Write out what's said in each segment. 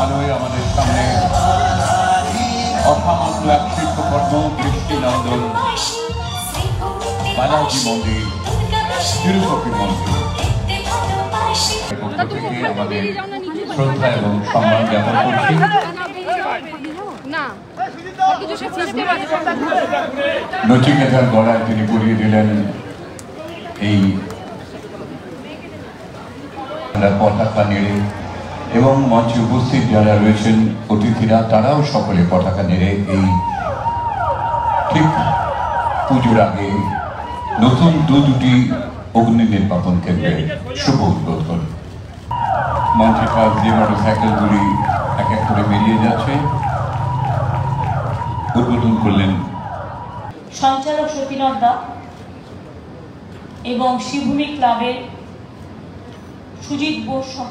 আলোয় আমাদের সামনে অসামান্য এক শিল্পকর্ম দৃষ্টিনন্দন বালাজি মন্দির, তিরুপতি মন্দির পক্ষ থেকে আমাদের শ্রদ্ধা এবং সম্মান জ্ঞাপন করছি। নচিকেতার গলায় তিনি পরিয়ে দিলেন এই পতাকা নেড়ে, এবং মঞ্চে উপস্থিত যারা রয়েছেন অতিথিরা তারাও সকলে পতাকা নেড়ে এই ঠিক পুজোর আগে নতুন দুটি অগ্নি নির্বাপন কেন্দ্রে শুভ উদ্বোধন। মঞ্চের কাজ দিয়ে মোটরসাইকেলগুলি এক এক করে বেরিয়ে যাচ্ছে। উদ্বোধন করলেন সঞ্চালক সতীনাথ দা এবং শ্রীভূমি ক্লাবের সুজিত বোস সহ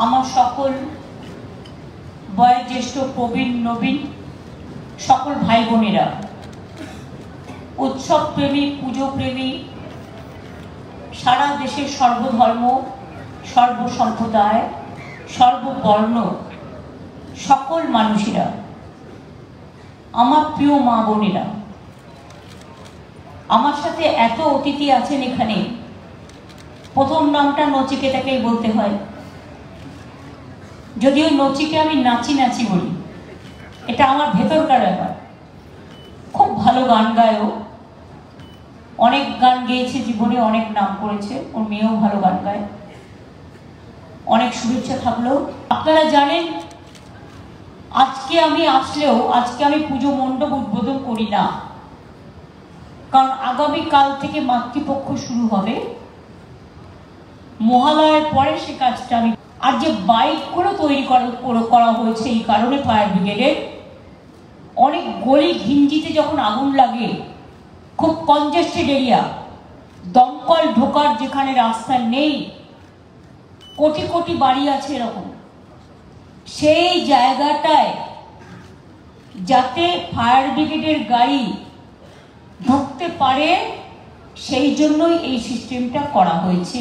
আমার সকল বয়োজ্যেষ্ঠ প্রবীণ নবীন সকল ভাই বোনেরা, উৎসব প্রেমী, পুজো প্রেমী, সারা দেশের সর্বধর্ম, সর্বসম্প্রদায়, সর্ববর্ণ সকল মানুষেরা, আমার প্রিয় মা বোনেরা, আমার সাথে এত অতিথি আছেন এখানে। প্রথম নামটা নচিকেতাকেই বলতে হয়, যদিও নচিকে আমি নাচি নাচি বলি, এটা আমার ভেতরকার ব্যাপার। খুব ভালো গান গায়ও, অনেক গান গেয়েছে জীবনে, অনেক নাম করেছে, ওর মেয়েও ভালো গান গায়। অনেক শুভেচ্ছা থাকলো। আপনারা জানেন আজকে আমি আসলেও আজকে আমি পুজো মণ্ডপ উদ্বোধন করি না, কারণ আগামীকাল থেকে মাতৃপক্ষ শুরু হবে। মহালয়ার পরে সে কাজটা আমি, আর যে বাইকগুলো তৈরি করা হয়েছে এই কারণে ফায়ার ব্রিগেডের, অনেক গলি ঘিঞ্জিতে যখন আগুন লাগে, খুব কনজেস্টেড এরিয়া, দমকল ঢোকার যেখানে রাস্তা নেই, কোটি কোটি বাড়ি আছে এরকম, সেই জায়গাটায় যাতে ফায়ার ব্রিগেডের গাড়ি ঢুকতে পারে সেই জন্যই এই সিস্টেমটা করা হয়েছে।